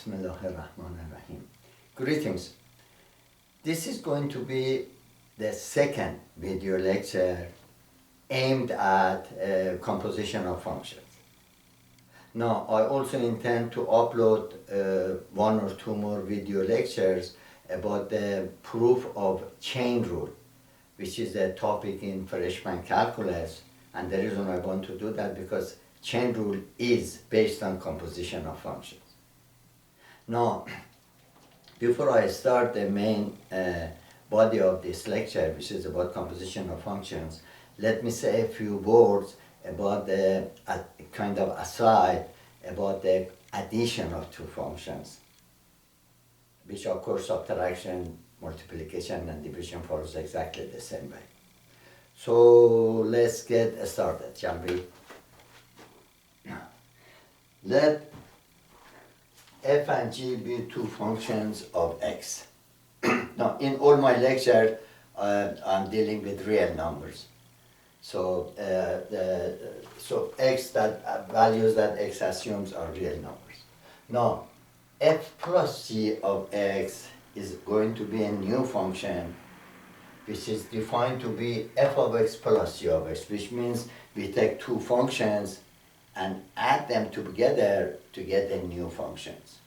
Bismillahirrahmanirrahim. Greetings. This is going to be the second video lecture aimed at composition of functions. Now, I also intend to upload one or two more video lectures about the proof of chain rule, which is a topic in freshman calculus. And the reason I want to do that because chain rule is based on composition of functions. Now, before I start the main body of this lecture, which is about composition of functions, let me say a few words about the kind of aside about the addition of two functions, which of course subtraction, multiplication, and division follows exactly the same way. So let's get started, shall we? Let f and g be two functions of x. Now, in all my lectures, I'm dealing with real numbers. So, x that values that x assumes are real numbers. Now, f plus g of x is going to be a new function, which is defined to be f of x plus g of x, which means we take two functions and add them together to get a new functions.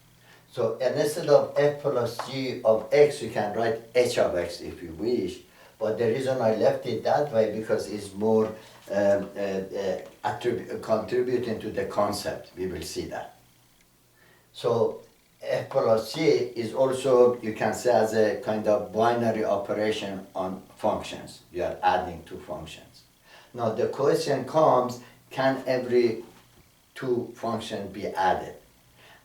So instead of f plus g of x, you can write h of x if you wish. But the reason I left it that way because it's more contributing to the concept. We will see that. So f plus g is also, you can say, as a kind of binary operation on functions. You are adding two functions. Now the question comes, can every two functions be added?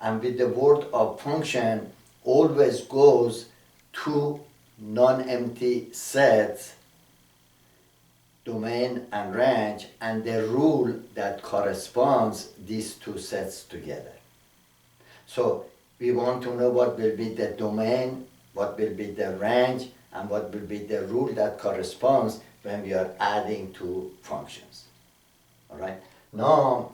And with the word of function always goes two non-empty sets, domain and range, and the rule that corresponds these two sets together. So we want to know what will be the domain, what will be the range, and what will be the rule that corresponds when we are adding two functions. All right? Now,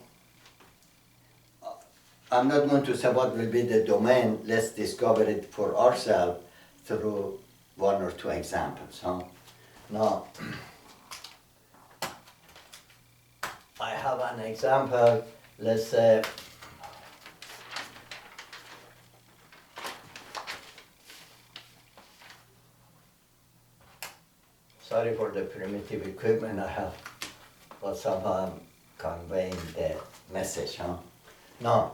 I'm not going to say what will be the domain. Let's discover it for ourselves through one or two examples. Now, I have an example. Let's say sorry for the primitive equipment I have, but somehow I'm conveying the message. Now,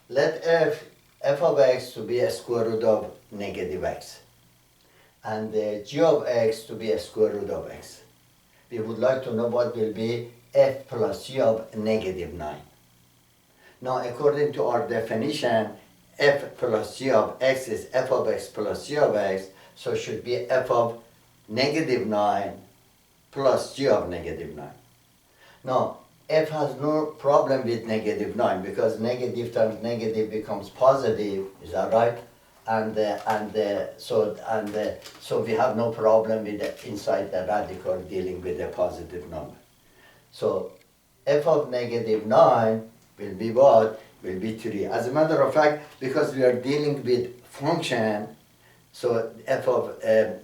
let f of x to be a square root of negative x, and g of x to be a square root of x. We would like to know what will be f plus g of negative 9. Now, according to our definition, f plus g of x is f of x plus g of x, so it should be f of negative 9 plus g of negative 9. Now, f has no problem with negative 9 because negative times negative becomes positive, is that right? So we have no problem with inside the radical dealing with a positive number. So f of negative 9 will be what? Will be 3. As a matter of fact, because we are dealing with function, so f of f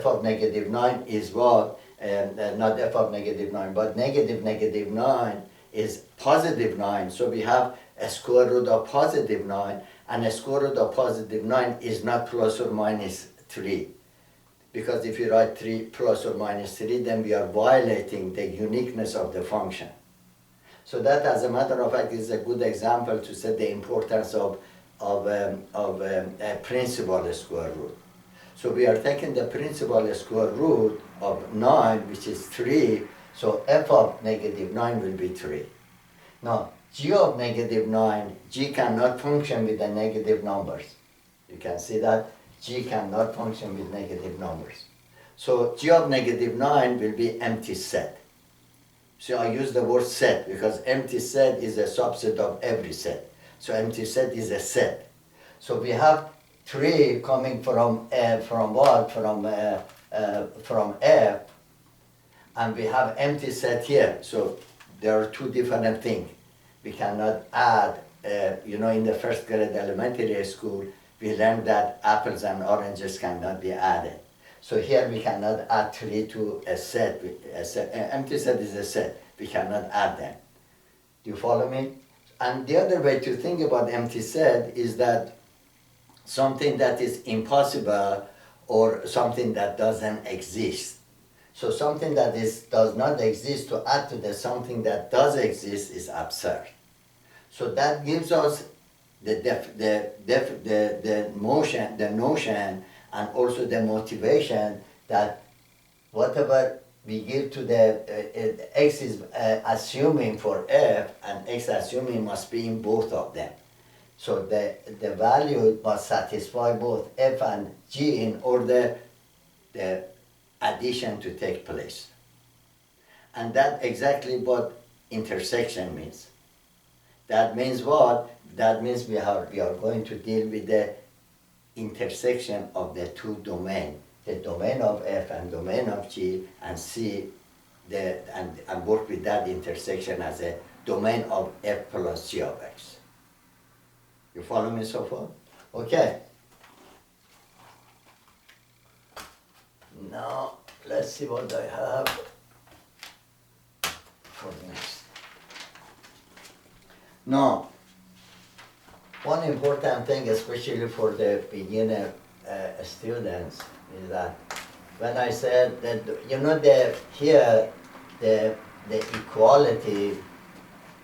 of negative 9 is what? Not f of negative 9, but negative 9 is positive 9. So we have a square root of positive 9, and a square root of positive 9 is not plus or minus 3. Because if you write 3 plus or minus 3, then we are violating the uniqueness of the function. So that, as a matter of fact, is a good example to set the importance of a principal square root. So we are taking the principal square root of 9, which is 3, so f of negative 9 will be 3. Now, g of negative 9, g cannot function with the negative numbers. You can see that g cannot function with negative numbers. So g of negative 9 will be empty set. So I use the word set because empty set is a subset of every set. So empty set is a set. So we have 3 coming from what? From f, and we have empty set here. So there are two different things. We cannot add in the first grade elementary school, we learned that apples and oranges cannot be added. So here we cannot add 3 to a set. Empty set is a set. We cannot add them. Do you follow me? And the other way to think about empty set is that something that is impossible or something that doesn't exist. So something that does not exist to add to the something that does exist is absurd. So that gives us the notion, and also the motivation that whatever we give to the x is assuming for f, and x assuming must be in both of them. So the value must satisfy both f and g in order the addition to take place. And that exactly what intersection means. That means what? That means we are going to deal with the intersection of the two domains, the domain of f and domain of g, and see and work with that intersection as a domain of f plus g of x. You follow me so far? Okay. Now let's see what I have for next. Now, one important thing, especially for the beginner students, is that when I said that the equality,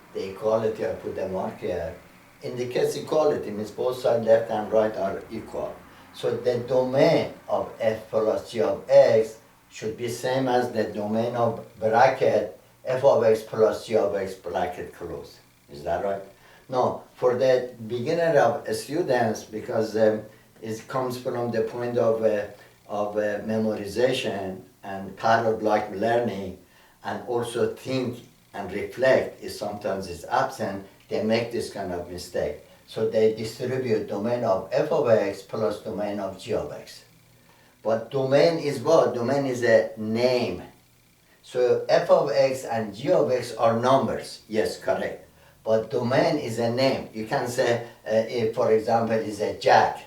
I put the mark here, indicates equality, means both sides left and right are equal. So the domain of f plus g of x should be same as the domain of bracket f of x plus g of x bracket close. Is that right? No, for the beginner of students, because it comes from the point of memorization and parrot-like learning, and also think and reflect is sometimes is absent, they make this kind of mistake. So they distribute domain of f of x plus domain of g of x. But domain is what? Domain is a name. So f of x and g of x are numbers. Yes, correct. But domain is a name. You can say, if for example is a jack.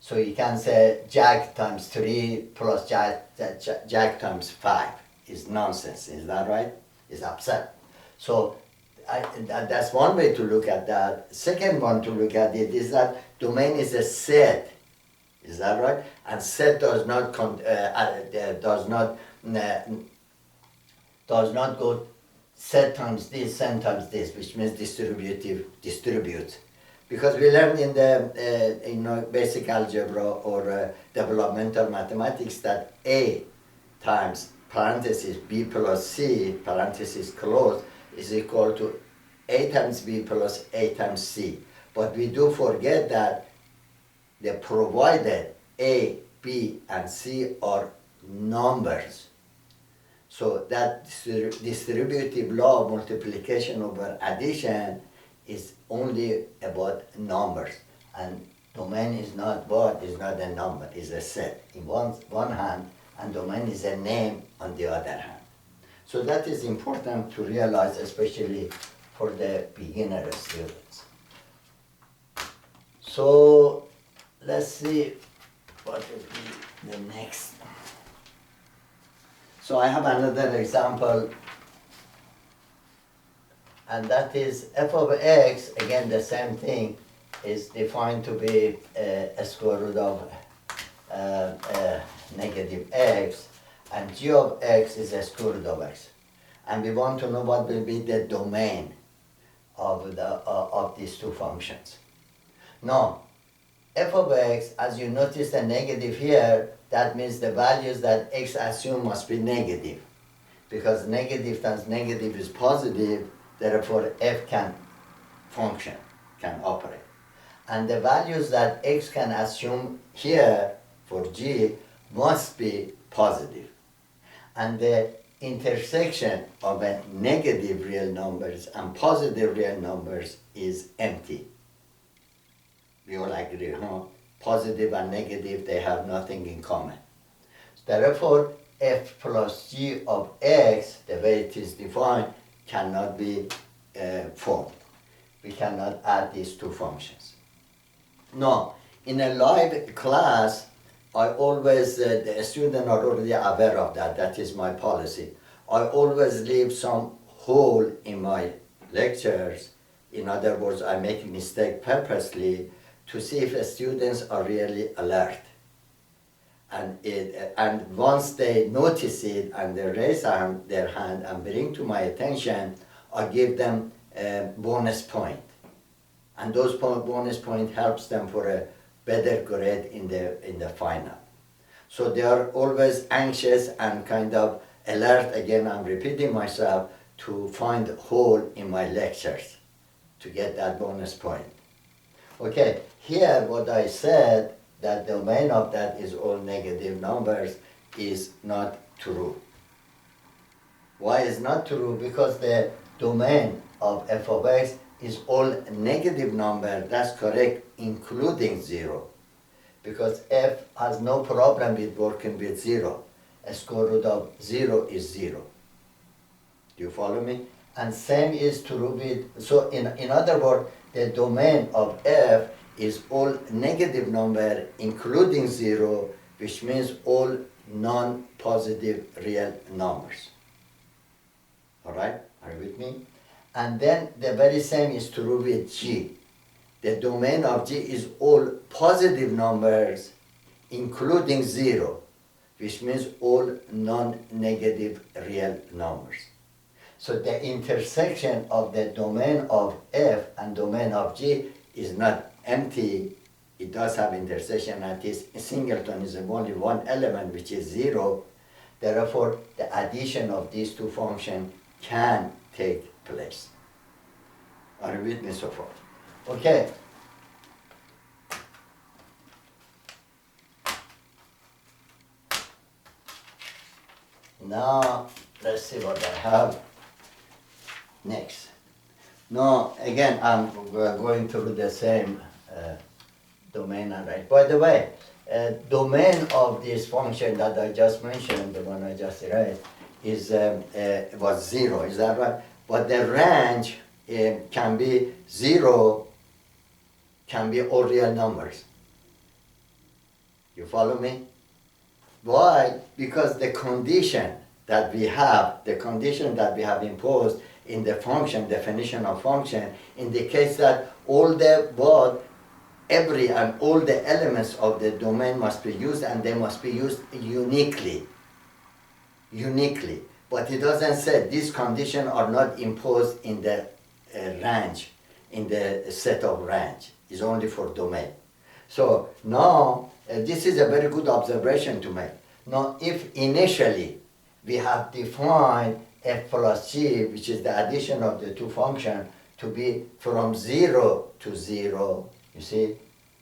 So you can say jack times 3 plus jack times 5 is nonsense. Is that right? It's absurd. So that's one way to look at that. Second one to look at it is that domain is a set. Is that right? And set does not go set times this, which means distributes. Because we learned in the basic algebra or developmental mathematics that A times parenthesis B plus C parenthesis closed is equal to A times B plus A times C. But we do forget that the provided A, B, and C are numbers. So that distributive law of multiplication over addition is only about numbers. And domain is not what? Is not a number, is a set in one hand, and domain is a name on the other hand. So that is important to realize, especially for the beginner students. So let's see what will be the next. So I have another example, and that is f of x, again the same thing, is defined to be a square root of negative x, and g of x is a square root of x. And we want to know what will be the domain of these two functions. Now, f of x, as you notice the negative here, that means the values that x assume must be negative. Because negative times negative is positive, therefore f can function, can operate. And the values that x can assume here for g must be positive. And the intersection of a negative real numbers and positive real numbers is empty. We all agree, huh? Positive and negative, they have nothing in common. Therefore, f plus g of x, the way it is defined, cannot be formed. we cannot add these two functions. Now, in a live class, I always, the students are already aware of that, that is my policy. I always leave some hole in my lectures. In other words, I make a mistake purposely to see if the students are really alert. And once they notice it and they raise their hand and bring to my attention, I give them a bonus point. And those bonus point helps them for a better grade in the final. So they are always anxious and kind of alert, again I'm repeating myself, to find a hole in my lectures to get that bonus point. Okay, here what I said, that the domain of that is all negative numbers, is not true. Why is not true? Because the domain of f of x is all negative number, that's correct, including 0. Because f has no problem with working with 0. A square root of 0 is 0. Do you follow me? And same is true with, so in other words, the domain of f is all negative number, including 0, which means all non-positive real numbers. All right, are you with me? And then the very same is true with G. The domain of G is all positive numbers, including 0, which means all non-negative real numbers. So the intersection of the domain of F and domain of G is not empty. It does have intersection, and this singleton is only one element, which is 0. Therefore, the addition of these two functions can take place. Are you with me so far? Okay. Now, let's see what I have next. Now, again, I'm going through the same domain and right. By the way, domain of this function that I just mentioned, the one I just read, is was 0. Is that right? But the range can be 0, can be all real numbers. You follow me? Why? Because the condition that we have, imposed in the function, definition of function, indicates that all the every and all the elements of the domain must be used, and they must be used uniquely. But it doesn't say these conditions are not imposed in the range, in the set of range. It's only for domain. So now, this is a very good observation to make. Now, if initially we have defined f plus g, which is the addition of the two functions, to be from 0 to 0, you see,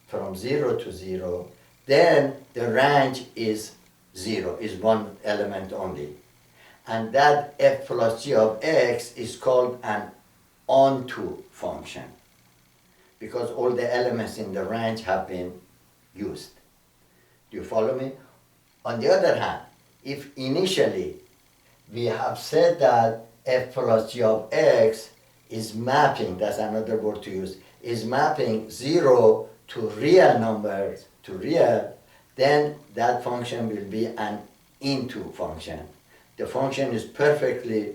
from 0 to 0, then the range is 0, is one element only. And that f plus g of x is called an onto function, because all the elements in the range have been used. Do you follow me? On the other hand, if initially we have said that f plus g of x is mapping, that's another word to use, is mapping 0 to real numbers, to real, then that function will be an into function. The function is perfectly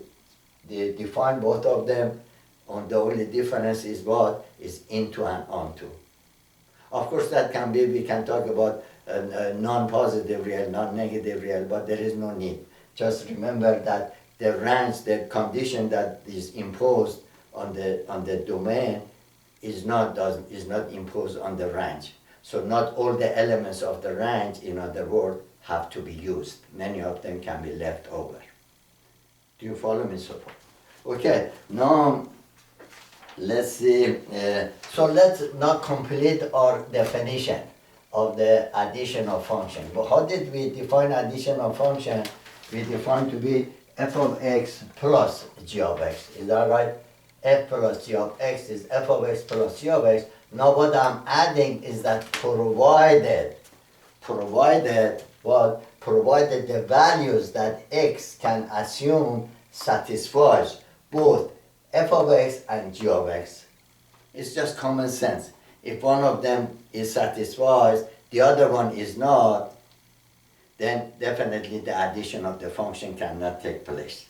defined, both of them, and the only difference is what? Is into and onto. Of course, that can be, we can talk about non-positive real, non-negative real, but there is no need. Just remember that the range, the condition that is imposed on the domain is not imposed on the range. So not all the elements of the range, in other words, have to be used. Many of them can be left over. Do you follow me so far? Okay, now let's see. So let's now complete our definition of the addition of function. But how did we define addition of function? We defined to be f of x plus g of x. Is that right? F plus g of x is f of x plus g of x. Now what I'm adding is that provided what? Provided the values that x can assume satisfies both f of x and g of x. It's just common sense. If one of them is satisfied, the other one is not, then definitely the addition of the function cannot take place.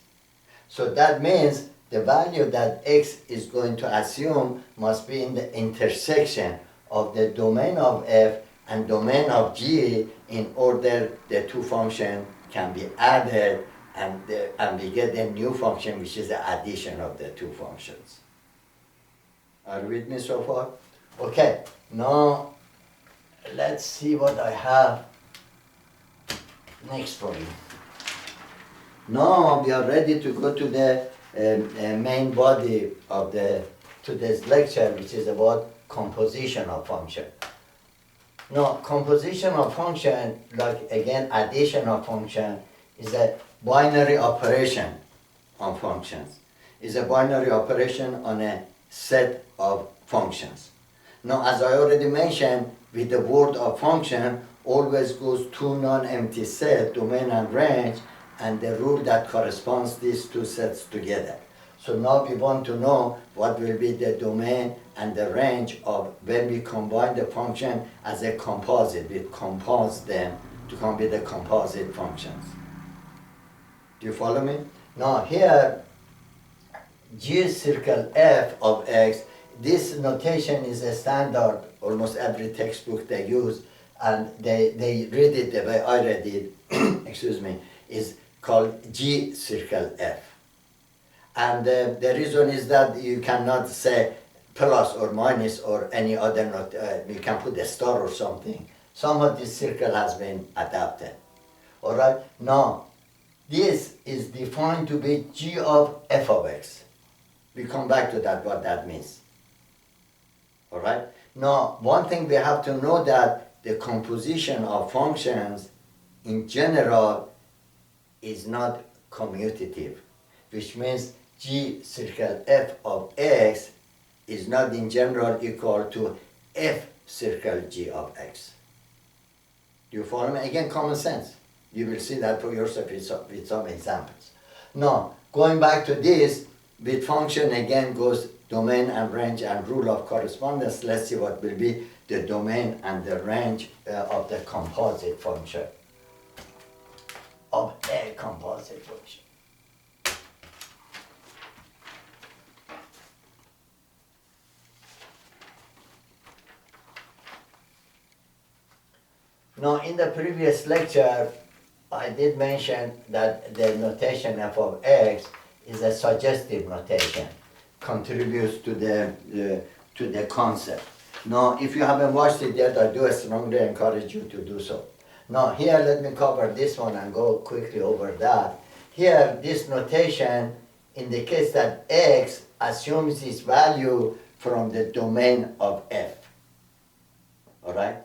So that means the value that x is going to assume must be in the intersection of the domain of f and domain of g in order the two functions can be added and we get a new function which is the addition of the two functions. Are you with me so far? Okay, now let's see what I have next for you. Now we are ready to go to the main body of today's lecture, which is about composition of function. Now, composition of function, like again addition of function, is a binary operation on functions. Is a binary operation on a set of functions. Now, as I already mentioned, with the word of function always goes two non-empty sets, domain and range, and the rule that corresponds these two sets together. So now we want to know what will be the domain and the range of when we combine the function as a composite. We compose them to come with the composite functions. Do you follow me? Now here, G circle f of x, this notation is a standard, almost every textbook they use, and they read it the way I read it, excuse me, is called G circle f. And the reason is that you cannot say plus or minus or any other note, you can put a star or something. Somehow this circle has been adapted. All right, now this is defined to be G of f of x. We come back to that, what that means. All right, now one thing we have to know that the composition of functions in general is not commutative, which means G circle f of x is not in general equal to f circle g of x. Do you follow me? Again, common sense. You will see that for yourself with some examples. Now, going back to this, with function again goes domain and range and rule of correspondence. Let's see what will be the domain and the range of the composite function, of a composite function. Now, in the previous lecture, I did mention that the notation f of x is a suggestive notation, contributes to the concept. Now, if you haven't watched it yet, I do strongly encourage you to do so. Now, here, let me cover this one and go quickly over that. Here, this notation indicates that x assumes its value from the domain of f. All right?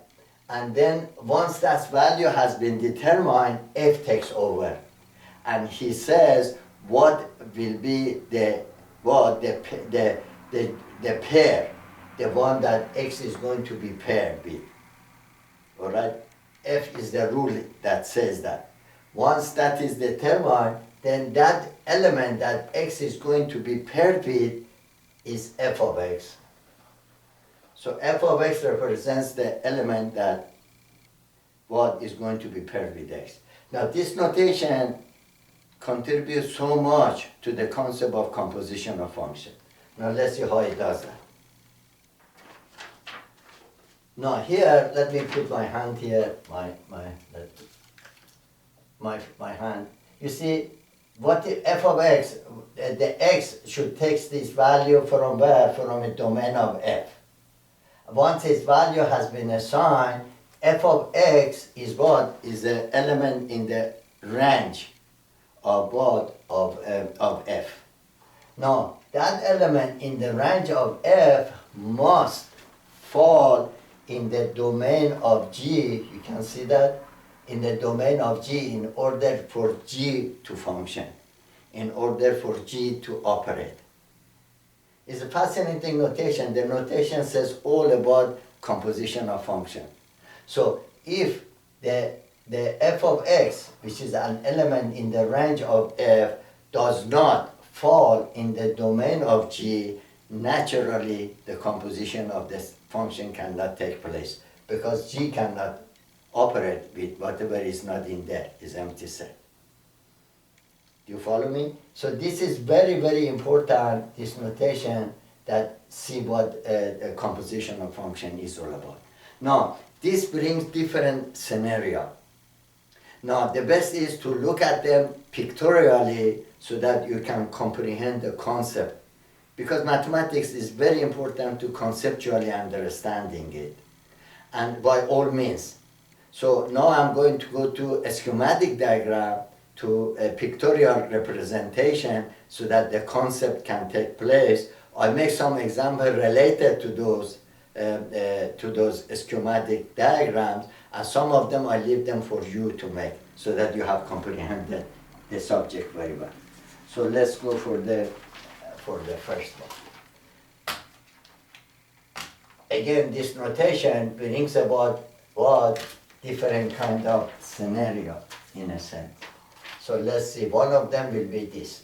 And then once that value has been determined, f takes over. And he says what will be the pair, the one that x is going to be paired with. All right? F is the rule that says that. Once that is determined, then that element that x is going to be paired with is f of x. So f of x represents the element that what is going to be paired with x. Now this notation contributes so much to the concept of composition of function. Now let's see how it does that. Now here, let me put my hand here, my hand. You see, what the f of x, the x should take this value from where? From a domain of f. Once its value has been assigned, f of x is what? Is the element in the range of what? Of f. Now, that element in the range of f must fall in the domain of g. You can see that? In the domain of g in order for g to function, in order for g to operate. It's a fascinating notation. The notation says all about composition of function. So if the f of x, which is an element in the range of f, does not fall in the domain of g, naturally the composition of this function cannot take place because G cannot operate with whatever is not in there, is empty set. Do you follow me? So this is very, very important, this notation, that see what the composition of function is all about. Now, this brings different scenario. Now, the best is to look at them pictorially so that you can comprehend the concept. Because mathematics is very important to conceptually understanding it. And by all means. So now I'm going to go to a schematic diagram, to a pictorial representation so that the concept can take place. I make some example related to those schematic diagrams, and some of them I leave them for you to make so that you have comprehended the subject very well. So let's go for the first one. Again, this notation brings about what different kind of scenario in a sense. So let's see, one of them will be this.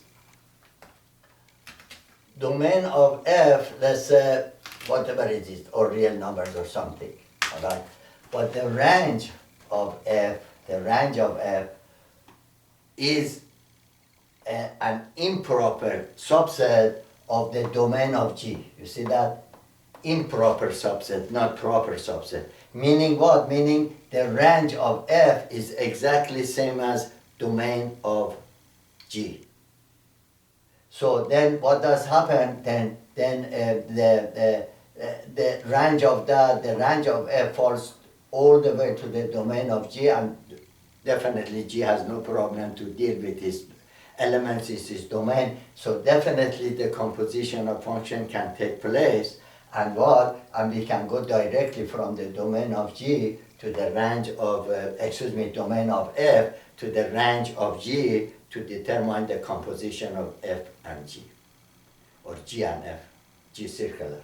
Domain of F, let's say whatever it is, or real numbers or something, all right? But the range of F is an improper subset of the domain of G. You see that? Improper subset, not proper subset. Meaning what? Meaning the range of F is exactly same as domain of G. So then what does happen? Then the range of the range of F falls all the way to the domain of G, and definitely G has no problem to deal with his elements, is his domain. So definitely the composition of function can take place, and we can go directly from the domain of G to the range of, domain of F to the range of G to determine the composition of F and G, or G and F, G circle F.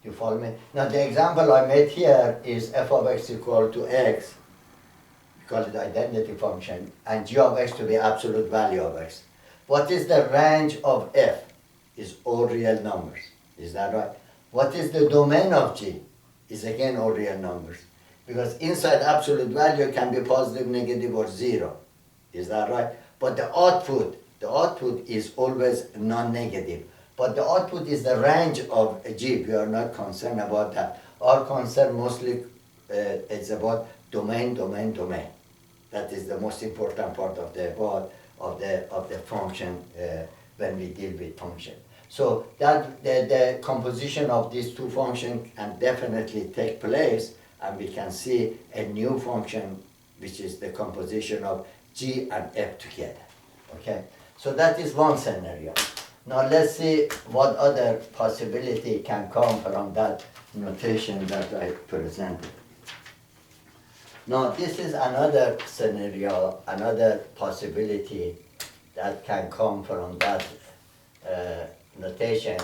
You follow me? Now the example I made here is f of x equal to x, we call it identity function, and g of x to be absolute value of x. What is the range of f? Is all real numbers. Is that right? What is the domain of g? Is again all real numbers. Because inside absolute value can be positive, negative, or zero. Is that right? But the output is always non-negative. But the output is the range of G. We are not concerned about that. Our concern mostly is about domain. That is the most important part of the function when we deal with function. So that the composition of these two functions can definitely take place, and we can see a new function, which is the composition of G and F together. Okay, so that is one scenario. Now let's see what other possibility can come from that notation that I presented. Now this is another scenario, another possibility that can come from that notation.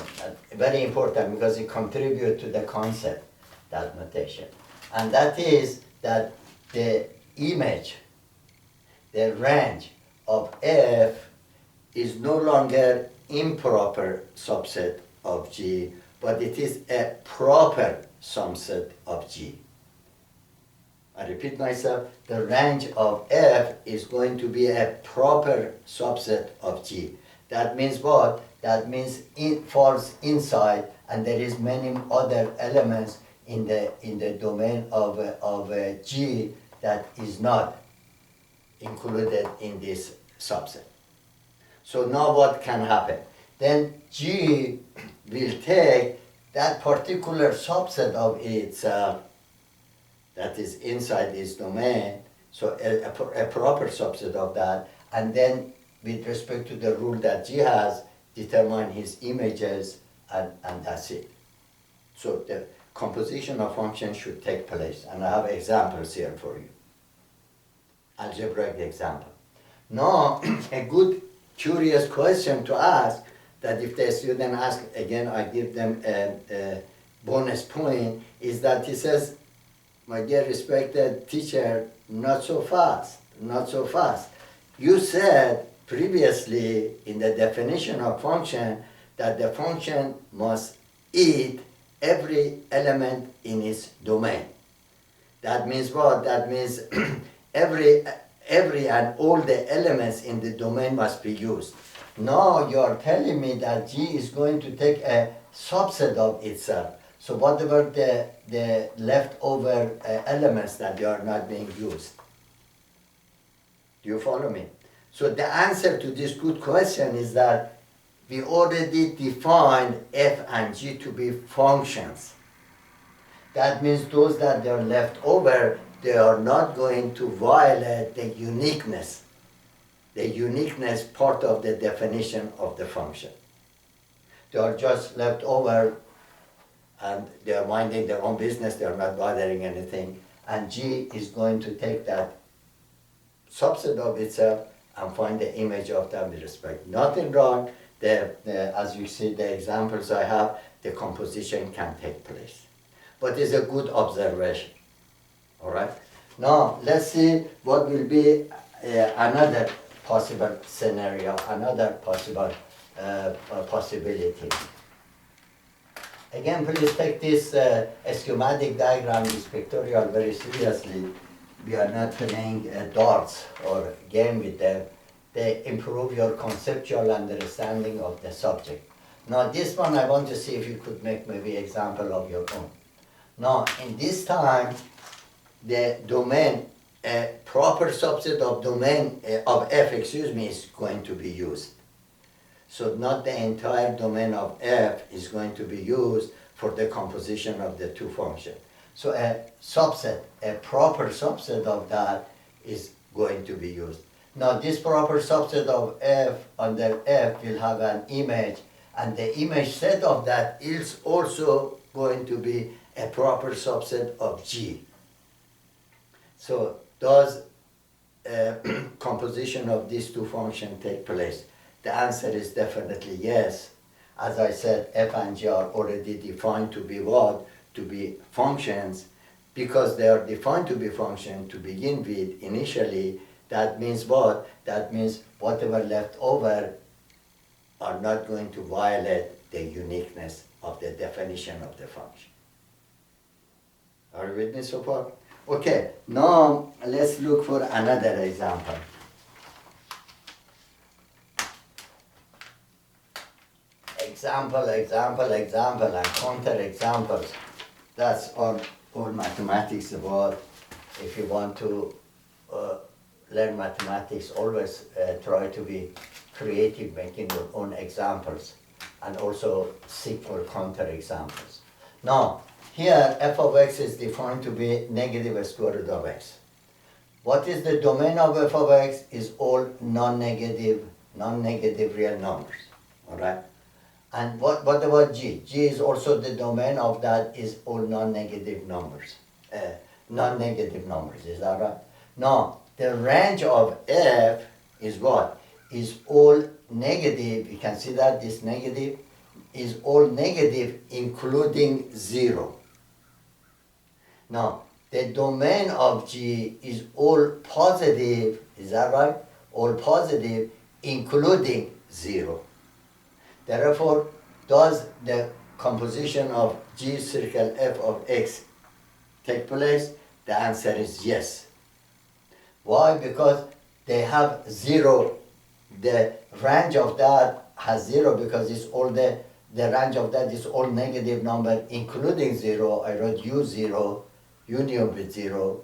Very important because it contributes to the concept, that notation. And that is that the image, the range of F is no longer improper subset of G, but it is a proper subset of G. I repeat myself, the range of F is going to be a proper subset of G. That means what? That means it falls inside, and there is many other elements in the domain of G that is not included in this subset. So now what can happen? Then G will take that particular subset of itself that is inside this domain, so a proper subset of that, and then with respect to the rule that G has, determine his images, and that's it. So the composition of functions should take place, and I have examples here for you. Algebraic example. Now, a good curious question to ask, that if the student asks, again I give them a bonus point, is that he says, my dear respected teacher, not so fast, not so fast. You said previously in the definition of function that the function must eat every element in its domain. That means what? That means every and all the elements in the domain must be used. Now you are telling me that G is going to take a subset of itself. So whatever the leftover elements that they are not being used. Do you follow me? So the answer to this good question is that we already defined f and g to be functions. That means those that are left over, they are not going to violate the uniqueness part of the definition of the function. They are just left over and they are minding their own business, they are not bothering anything. And G is going to take that subset of itself and find the image of them with respect. Nothing wrong. As you see the examples I have, the composition can take place. But it's a good observation. All right? Now, let's see what will be another possible scenario, another possible possibility. Again, please take this schematic diagram, this pictorial, very seriously. We are not playing darts or game with them. They improve your conceptual understanding of the subject. Now, this one I want to see if you could make maybe example of your own. Now, in this time, the domain, a proper subset of domain of f, is going to be used. So not the entire domain of f is going to be used for the composition of the two functions. So a subset, a proper subset of that is going to be used. Now this proper subset of f under f will have an image, and the image set of that is also going to be a proper subset of G. So does composition of these two functions take place? The answer is definitely yes. As I said, f and g are already defined to be what? To be functions. Because they are defined to be functions to begin with initially, that means what? That means whatever left over are not going to violate the uniqueness of the definition of the function. Are you with me so far? Okay, now let's look for another example. Example, and counter examples. That's all mathematics about. If you want to learn mathematics, always try to be creative, making your own examples, and also seek for counter examples. Now, here f of x is defined to be negative square root of x. What is the domain of f of x? Is all non-negative real numbers. All right. And what about g? G is also the domain of that is all non-negative numbers. Non-negative numbers, is that right? Now, the range of f is what? Is all negative. You can see that this negative is all negative including 0. Now, the domain of G is all positive, is that right? All positive including 0. Therefore, does the composition of G circle f of x take place? The answer is yes. Why? Because they have 0. The range of that has 0 because it's all the range of that is all negative number including 0. I wrote u0, union with 0.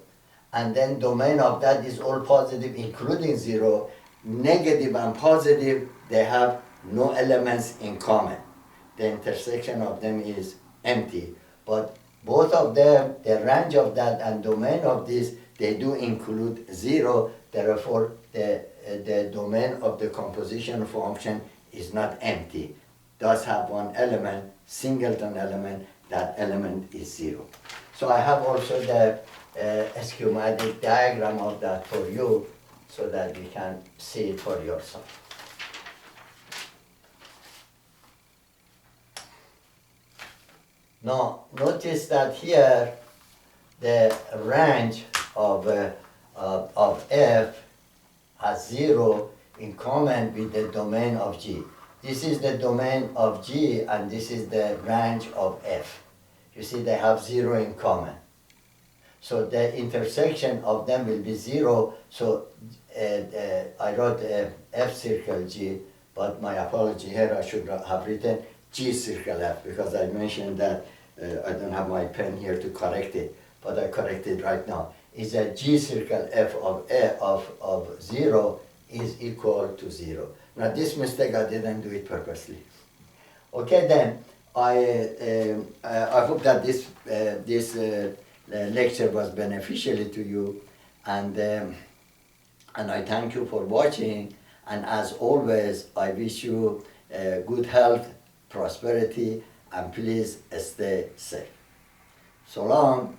And then domain of that is all positive including 0. Negative and positive, they have no elements in common. The intersection of them is empty. But both of them, the range of that and domain of this, they do include 0. Therefore, the domain of the composition function is not empty. Does have one element, singleton element, that element is 0. So I have also the schematic diagram of that for you so that you can see it for yourself. Now, notice that here the range of f has 0 in common with the domain of G. This is the domain of G and this is the range of F. You see they have 0 in common. So the intersection of them will be 0. So I wrote F circle G, but my apology here, I should have written G circle F because I mentioned that I don't have my pen here to correct it, but I correct it right now. Is that G circle F of 0 is equal to 0. Now this mistake I didn't do it purposely. Okay, then I hope that this lecture was beneficial to you, and I thank you for watching. And as always, I wish you good health, prosperity, and please stay safe. So long.